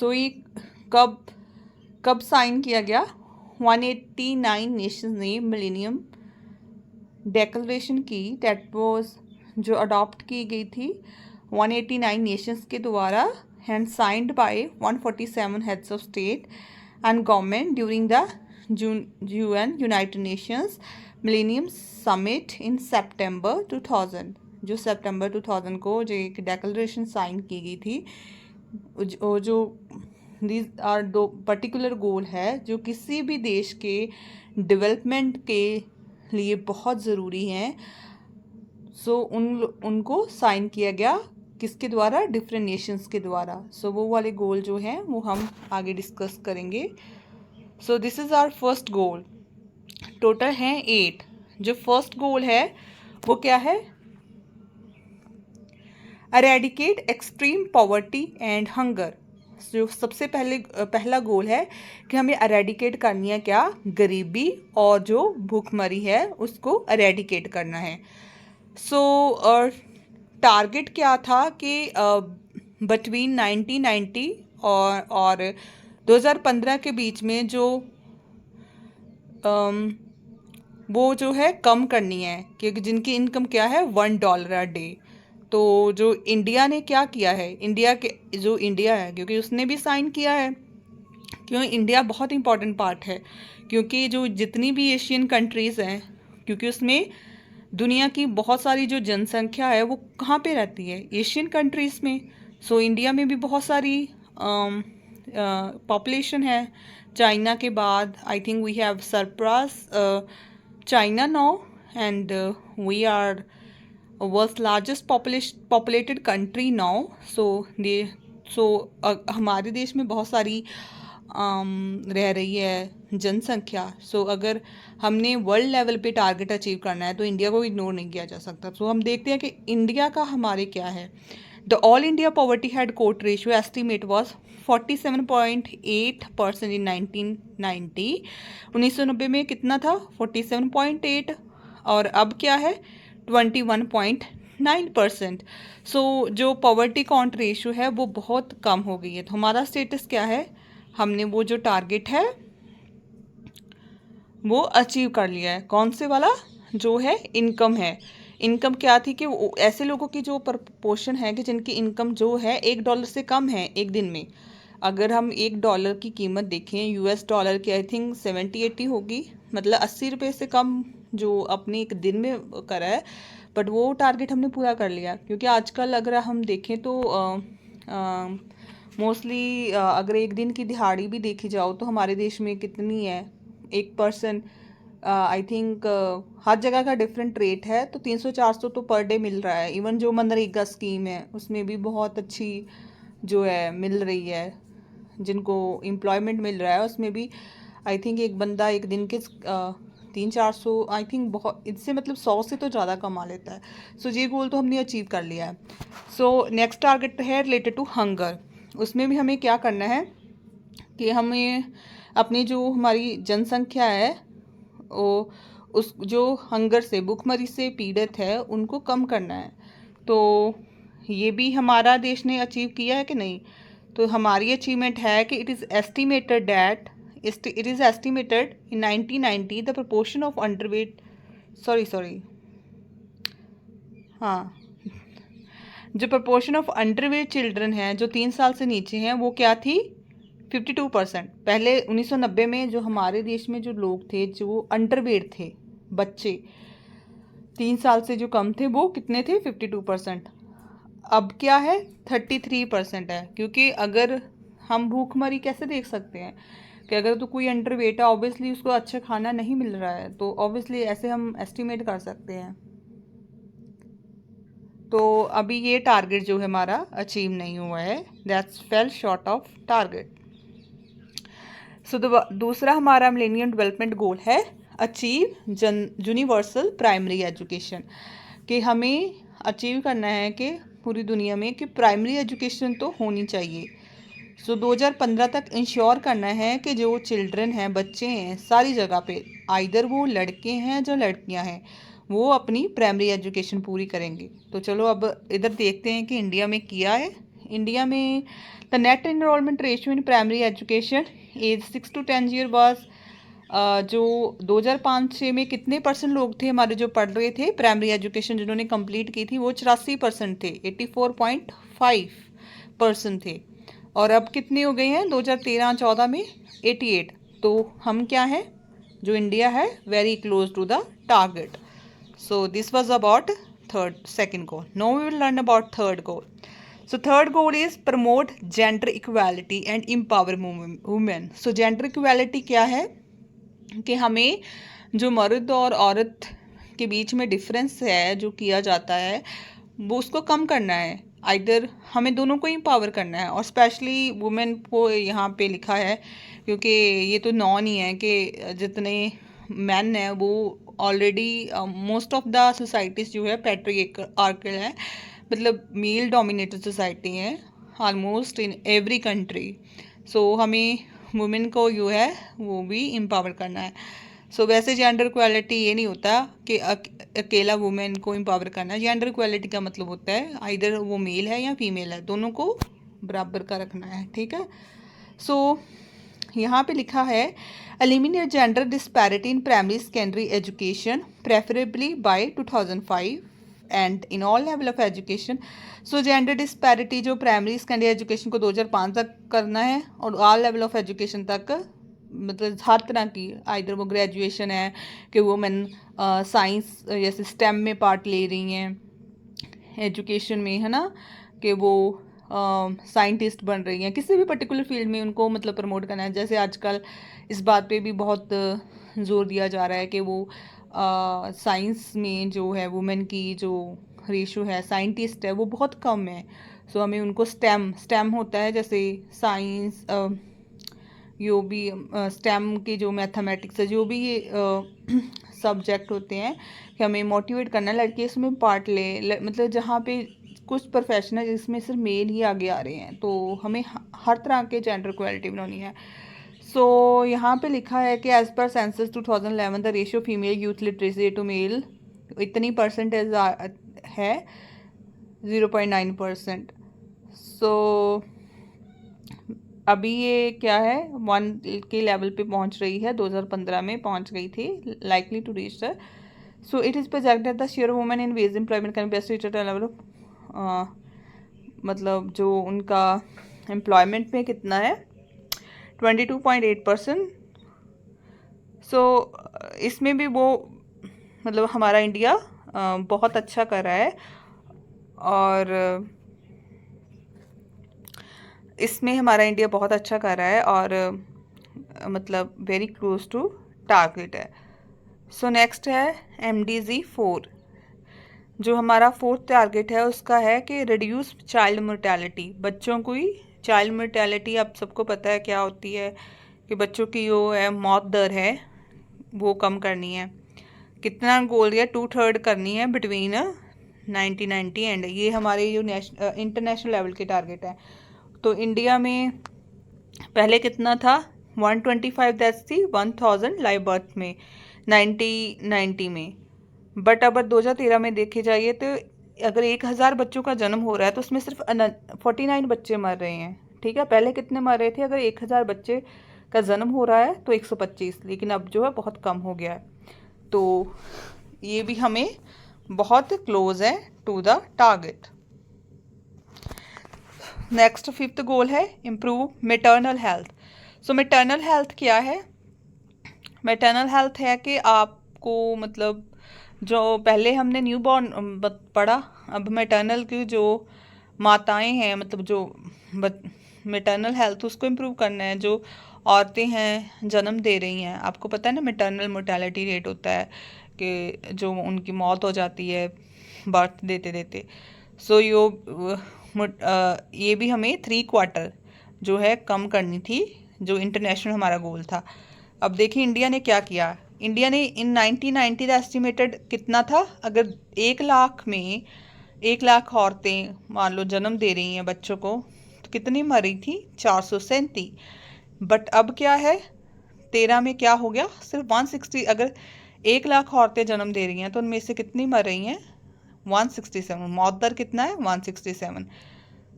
सो ये कब कब साइन किया गया? 189 नेशंस ने मिलेनियम डेक्लेरेशन की, दैट वाज जो अडॉप्ट की गई थी 189 नेशंस के द्वारा and signed by 147 heads of state and government during the UN United Nations millennium summit in सितंबर 2000। जो सितंबर 2000 को जो एक डेक्लेरेशन साइन की गई थी, जो दीज आर दो पर्टिकुलर गोल है जो किसी भी देश के डेवलपमेंट के लिए बहुत ज़रूरी हैं। सो उनको साइन किया गया किसके द्वारा? डिफरेंट नेशंस के द्वारा। सो वो वाले गोल जो हैं वो हम आगे डिस्कस करेंगे। So this is our first goal. Total हैं 8। जो फर्स्ट गोल है वो क्या है? Eradicate extreme poverty and hunger. जो सबसे पहला गोल है कि हमें एरेडिकेट करनी है क्या? गरीबी और जो भूखमरी है उसको एरेडिकेट करना है। सो टारगेट क्या था कि बिटवीन 1990 और 2015 के बीच में जो वो जो है कम करनी है, क्योंकि जिनकी इनकम क्या है $1 अ डे। तो जो इंडिया ने क्या किया है, इंडिया है क्योंकि उसने भी साइन किया है, क्योंकि इंडिया बहुत इंपॉर्टेंट पार्ट है, क्योंकि जो जितनी भी एशियन कंट्रीज़ हैं, क्योंकि उसमें दुनिया की बहुत सारी जो जनसंख्या है वो कहाँ पे रहती है? एशियन कंट्रीज़ में। सो इंडिया में भी बहुत सारी पॉपुलेशन है। चाइना के बाद I think we have surpass China now and we are world's largest populated country now. So हमारे देश में बहुत सारी रह रही है जनसंख्या। सो अगर हमने वर्ल्ड लेवल पे टारगेट अचीव करना है तो इंडिया को इग्नोर नहीं किया जा सकता। सो हम देखते हैं कि इंडिया का हमारे क्या है। The all India poverty head count ratio estimate was 47.8% in 1990। 1990 में कितना था? 47.8। और अब क्या है? 21.9%। सो जो पॉवर्टी काउंट रेशियो है वो बहुत कम हो गई है। तो हमारा स्टेटस क्या है? हमने वो जो टारगेट है वो अचीव कर लिया है। कौन से वाला? जो है इनकम है। इनकम क्या थी कि ऐसे लोगों की जो प्रपोर्शन है कि जिनकी इनकम जो है $1 से कम है एक दिन में। अगर हम $1 की कीमत देखें US डॉलर की, आई थिंक 70-80 होगी, मतलब 80 रुपये से कम जो अपने एक दिन में करा है। बट वो टारगेट हमने पूरा कर लिया, क्योंकि आजकल अगर हम देखें तो मोस्टली अगर एक दिन की दिहाड़ी भी देखी जाओ तो हमारे देश में कितनी है? एक पर्सन आई थिंक हर जगह का डिफरेंट रेट है, तो 300-400 तो पर डे मिल रहा है। इवन जो मनरेगा स्कीम है उसमें भी बहुत अच्छी जो है मिल रही है, जिनको एम्प्लॉयमेंट मिल रहा है उसमें भी आई थिंक एक बंदा एक दिन के 300-400 आई थिंक बहुत, इससे मतलब 100 से तो ज़्यादा कमा लेता है। सो ये गोल तो हमने अचीव कर लिया है। सो नेक्स्ट टारगेट है रिलेटेड टू हंगर। उसमें भी हमें क्या करना है कि हमें अपनी जो हमारी जनसंख्या है वो उस जो हंगर से, भूखमरी से पीड़ित है, उनको कम करना है। तो ये भी हमारा देश ने अचीव किया है कि नहीं? तो हमारी अचीवमेंट है कि it is estimated in 1990 the proportion of underweight हाँ, जो प्रपोर्शन ऑफ अंडरवेट चिल्ड्रन है जो 3 साल से नीचे हैं वो क्या थी? 52%। पहले 1990 में जो हमारे देश में जो लोग थे जो अंडरवेट थे, बच्चे 3 साल से जो कम थे, वो कितने थे? 52%। अब क्या है? 33% है। क्योंकि अगर हम भूखमरी कैसे देख सकते हैं कि अगर तो कोई अंडरवेट है, ऑब्वियसली उसको अच्छा खाना नहीं मिल रहा है, तो ऑब्वियसली ऐसे हम एस्टिमेट कर सकते हैं। तो अभी ये टारगेट जो है हमारा अचीव नहीं हुआ है, that's fell short of target. So दूसरा हमारा मिलेनियम डेवलपमेंट गोल है अचीव यूनिवर्सल प्राइमरी एजुकेशन, कि हमें अचीव करना है कि पूरी दुनिया में कि प्राइमरी एजुकेशन तो होनी चाहिए। सो 2015 तक इंश्योर करना है कि जो चिल्ड्रन हैं, बच्चे हैं, सारी जगह पे, आइदर वो लड़के हैं जो लड़कियां हैं, वो अपनी प्राइमरी एजुकेशन पूरी करेंगे। तो चलो अब इधर देखते हैं कि इंडिया में किया है। इंडिया में the net enrolment ratio in primary education age 6 to 10 year was जो 2005-6 में कितने परसेंट लोग थे हमारे जो पढ़ रहे थे प्राइमरी एजुकेशन जिन्होंने कंप्लीट की थी, वो 84% थे, 84.5% थे। और अब कितने हो गए हैं 2013-14 में 88। तो हम क्या हैं, जो इंडिया है very close to the target. So this was about second goal. Now we will learn about third goal. So third goal is promote gender equality and empower women. So gender equality क्या है कि हमें जो मर्द और औरत के बीच में डिफरेंस है जो किया जाता है वो उसको कम करना है। आइदर हमें दोनों को इम्पावर करना है, और स्पेशली वुमेन को यहाँ पे लिखा है क्योंकि ये तो नॉन ही है कि जितने मैन हैं वो already most of the societies जो है पैट्रियार्कल है, मतलब मेल डोमिनेटेड सोसाइटी है ऑलमोस्ट इन एवरी कंट्री। सो हमें वुमेन को जो है वो भी एम्पावर करना है। सो वैसे जेंडर इक्वालिटी ये नहीं होता कि अकेला वुमेन को एम्पावर करना है। जेंडर इक्वालिटी का मतलब होता है आइदर वो मेल है या फीमेल है, दोनों को बराबर का रखना है, ठीक है। सो यहाँ पे लिखा है eliminate gender disparity in primary secondary education preferably by 2005 and in all level of education. So gender disparity जो प्राइमरी सेकेंडरी एजुकेशन को 2005 तक करना है और ऑल लेवल ऑफ एजुकेशन तक, मतलब हर तरह की, आइदर वो ग्रेजुएशन है कि वो मैन साइंस जैसे स्टेम में पार्ट ले रही हैं एजुकेशन में, है ना, कि वो साइंटिस्ट बन रही हैं, किसी भी पर्टिकुलर फील्ड में उनको मतलब प्रमोट करना है। जैसे आजकल इस बात पे भी बहुत जोर दिया जा रहा है कि वो साइंस में जो है वुमेन की जो रेशो है साइंटिस्ट है वो बहुत कम है। सो हमें उनको स्टेम होता है जैसे साइंस, जो भी स्टेम के जो मैथमेटिक्स है, जो भी ये सब्जेक्ट होते हैं कि हमें मोटिवेट करना है लड़के इसमें पार्ट मतलब जहाँ पे कुछ प्रोफेशन है जिसमें सिर्फ मेल ही आगे आ रहे हैं, तो हमें हर तरह के जेंडर इक्वालिटी बनानी है। सो यहाँ पे लिखा है कि as per census 2011 the ratio female youth literacy to male इतनी परसेंटेज है 0.9%। सो अभी ये क्या है 1 के लेवल पे पहुंच रही है, 2015 में पहुंच गई थी, likely to reach the. So it is projected the share women in wage employment can best reach level of, मतलब जो उनका एम्प्लॉयमेंट में कितना है 22.8%। सो इसमें भी वो मतलब हमारा इंडिया बहुत अच्छा कर रहा है, और इसमें हमारा इंडिया बहुत अच्छा कर रहा है और मतलब वेरी क्लोज टू टारगेट है। सो नेक्स्ट है MDG 4, जो हमारा 4th टारगेट है उसका है कि रिड्यूस चाइल्ड मोर्टेलिटी। बच्चों की चाइल्ड मोर्टेलिटी आप सबको पता है क्या होती है, कि बच्चों की जो है मौत दर है वो कम करनी है। कितना गोल है 2/3 करनी है बिटवीन 1990 एंड, ये हमारे जो इंटरनेशनल लेवल के टारगेट है। तो इंडिया में पहले कितना था 125, दैट्स थी 1000 लाइव बर्थ में 1990 में, बट अगर 2013 में देखे जाइए तो अगर 1000 बच्चों का जन्म हो रहा है तो उसमें सिर्फ 49 बच्चे मर रहे हैं, ठीक है। पहले कितने मर रहे थे, अगर 1000 बच्चे का जन्म हो रहा है तो 125, लेकिन अब जो है बहुत कम हो गया है। तो ये भी हमें बहुत क्लोज है to the target. Next 5th goal है improve maternal health. So maternal health क्या है, मैटरनल हेल्थ है कि आपको मतलब जो पहले हमने न्यू बॉर्न पढ़ा, अब मैटरनल की जो माताएं हैं मतलब जो मैटरनल हेल्थ उसको इम्प्रूव करना है। जो औरतें हैं जन्म दे रही हैं, आपको पता है ना मैटरनल मोर्टेलिटी रेट होता है कि जो उनकी मौत हो जाती है बर्थ देते देते। सो ये भी हमें 3/4 जो है कम करनी थी, जो इंटरनेशनल हमारा गोल था। अब देखिए इंडिया ने क्या किया, इंडिया ने इन 1990 का एस्टिमेटेड कितना था, अगर 1 लाख में 1 लाख औरतें मान लो जन्म दे रही हैं बच्चों को, तो कितनी मर रही थी 437। बट अब क्या है 13 में क्या हो गया, सिर्फ 160। अगर 1 लाख औरतें जन्म दे रही हैं तो उनमें से कितनी मर रही हैं 167। मौत दर कितना है 167।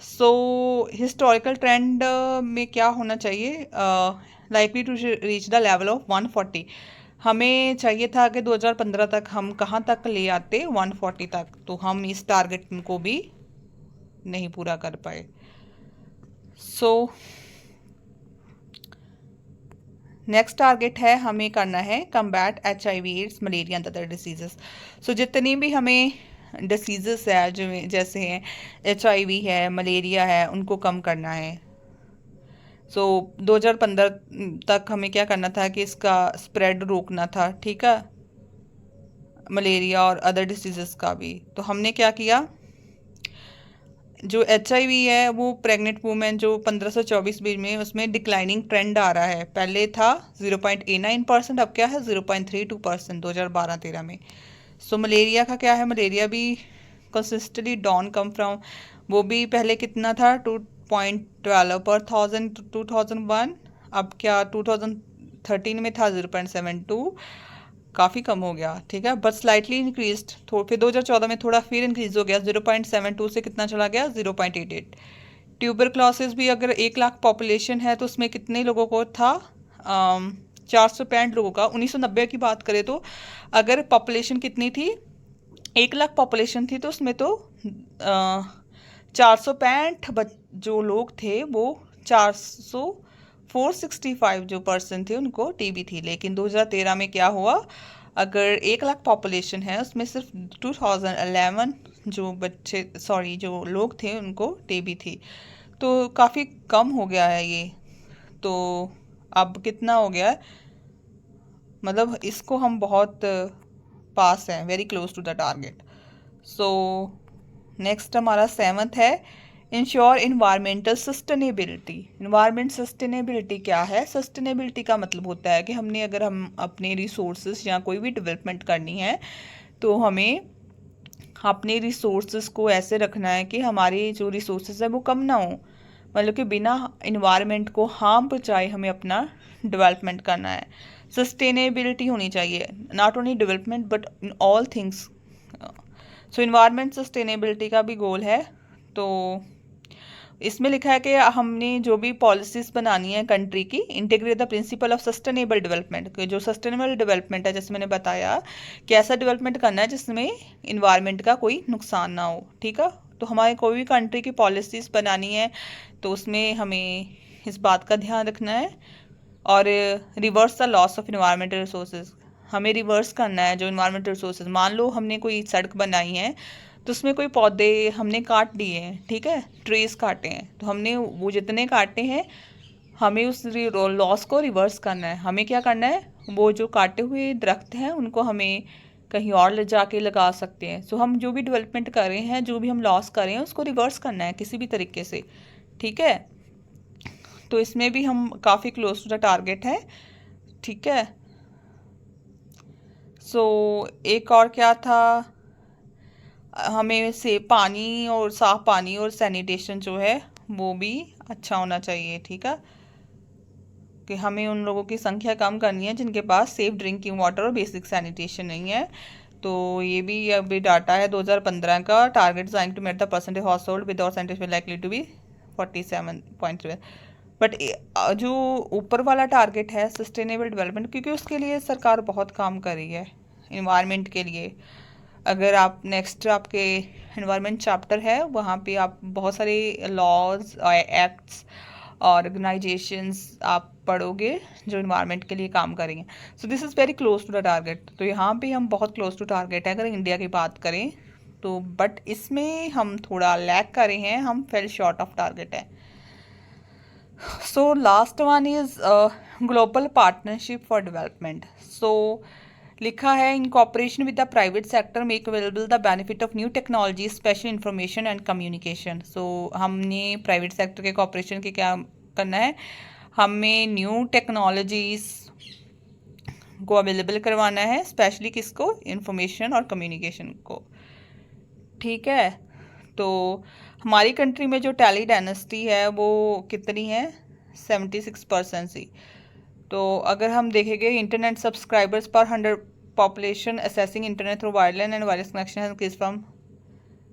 सो हिस्टोरिकल ट्रेंड में क्या होना चाहिए, likely to reach the level of 140। हमें चाहिए था कि 2015 तक हम कहाँ तक ले आते, 140 तक, तो हम इस टारगेट को भी नहीं पूरा कर पाए। सो नेक्स्ट टारगेट है हमें करना है combat HIV AIDS malaria and other diseases. So जितनी भी हमें डिसीजेस है जो जैसे हैं HIV है, मलेरिया है, उनको कम करना है। सो 2015 तक हमें क्या करना था कि इसका स्प्रेड रोकना था, ठीक है, मलेरिया और अदर डिसीजेस का भी। तो हमने क्या किया, जो HIV है वो प्रेग्नेंट वुमेन जो 15 से 24 बीच में, उसमें डिक्लाइनिंग ट्रेंड आ रहा है। पहले था 0.89%, अब क्या है 0.32% 2012-13 में। सो मलेरिया का क्या है, मलेरिया भी कंसिस्टेंटली डाउन कम फ्रॉम, वो भी पहले कितना था 2.12 पर 1000 2001, अब क्या 2013 में था 0.72, काफ़ी कम हो गया, ठीक है, बट स्लाइटली इंक्रीज। फिर 2014 में थोड़ा फिर इंक्रीज हो गया, 0.72 से कितना चला गया 0.88। ट्यूबर क्लॉसिस भी अगर 1 लाख पॉपुलेशन है तो उसमें कितने लोगों को था, 465 लोगों का। 1990 की बात करें तो अगर पॉपुलेशन कितनी थी, 1 लाख पॉपुलेशन थी, तो उसमें तो 465 जो लोग थे वो 465 जो पर्सन थे उनको टीबी थी। लेकिन 2013 में क्या हुआ, अगर 1 लाख पॉपुलेशन है उसमें सिर्फ 2011 जो लोग थे उनको टीबी थी। तो काफ़ी कम हो गया है ये। तो अब कितना हो गया है, मतलब इसको हम बहुत पास हैं, very close to the target. So next हमारा 7th है ensure environmental sustainability. Environment sustainability क्या है, सस्टेनेबिलिटी का मतलब होता है कि हमने अगर हम अपने रिसोर्सेज या कोई भी डेवलपमेंट करनी है तो हमें अपने रिसोर्सेज को ऐसे रखना है कि हमारे जो रिसोर्सेज है वो कम ना हो, मतलब कि बिना इन्वायरमेंट को हार्म पहुँचाए हमें अपना डेवलपमेंट करना है। सस्टेनेबिलिटी होनी चाहिए, not only development but in all things. So environment sustainability का भी गोल है। तो इसमें लिखा है कि हमने जो भी पॉलिसीज़ बनानी है कंट्री की, integrate the principle of sustainable development. जो सस्टेनेबल डेवलपमेंट है, जैसे मैंने बताया कि ऐसा डेवलपमेंट करना है जिसमें इन्वायरमेंट का कोई नुकसान ना हो, ठीक है। तो हमारे कोई भी कंट्री की पॉलिसीज़ बनानी है तो उसमें हमें इस बात का ध्यान रखना है। और reverse the loss of environmental resources, हमें रिवर्स करना है जो इन्वायरमेंटल रिसोर्सेज। मान लो हमने कोई सड़क बनाई है तो उसमें कोई पौधे हमने काट दिए हैं, ठीक है, ट्रीज काटे हैं, तो हमने वो जितने काटे हैं हमें उस लॉस को रिवर्स करना है। हमें क्या करना है, वो जो काटे हुए दरख्त हैं उनको हमें कहीं और ले जाके लगा सकते हैं। सो हम जो भी डेवलपमेंट कर रहे हैं, जो भी हम लॉस कर रहे हैं उसको रिवर्स करना है किसी भी तरीके से, ठीक है। तो इसमें भी हम काफ़ी क्लोज टू द टारगेट है, ठीक है। सो एक और क्या था, हमें से पानी और साफ पानी और सैनिटेशन जो है वो भी अच्छा होना चाहिए, ठीक है, कि हमें उन लोगों की संख्या कम करनी है जिनके पास सेफ ड्रिंकिंग वाटर और बेसिक सैनिटेशन नहीं है। तो ये भी अभी डाटा है 2015 का। Target design to met the percentage household with और sanitation likely to be 47.3। But जो ऊपर वाला टारगेट है सस्टेनेबल डेवलपमेंट, क्योंकि उसके लिए सरकार बहुत काम कर रही है इन्वायरमेंट के लिए। अगर आप नेक्स्ट आपके इन्वायरमेंट चैप्टर है वहाँ पे आप बहुत सारे लॉज एक्ट्स ऑर्गेनाइजेशंस आप पढ़ोगे जो इन्वायरमेंट के लिए काम करेंगे। So this is very close to the target. तो यहाँ पे हम बहुत क्लोज टू टारगेट है अगर इंडिया की बात करें तो, बट इसमें हम थोड़ा लैग कर रहे हैं, हम फेल शॉर्ट ऑफ टारगेट है। So last one is global partnership for development. So लिखा है in cooperation with the private sector make available the benefit of new technology special information and communication. So हमने private sector के corporation के क्या करना है, हमें न्यू टेक्नोलॉजीज को अवेलेबल करवाना है, स्पेशली किसको, इंफॉर्मेशन और कम्युनिकेशन को, ठीक है। तो हमारी कंट्री में जो टैली डायनेस्टी है वो कितनी है, 76% सी। तो अगर हम देखेंगे इंटरनेट सब्सक्राइबर्स पर 100 population assessing internet through wireless and wireless connection है फ्रॉम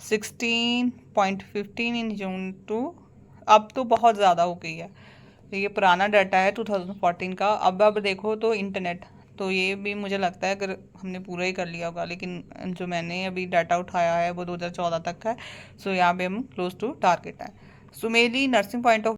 16.15 इन जून टू, अब तो बहुत ज़्यादा हो गई है। ये पुराना डाटा है 2014 का। अब देखो तो इंटरनेट, तो ये भी मुझे लगता है अगर हमने पूरा ही कर लिया होगा, लेकिन जो मैंने अभी डाटा उठाया है वो 2014 तक का है। सो यहाँ पे हम क्लोज टू टारगेट है। So mainly nursing point of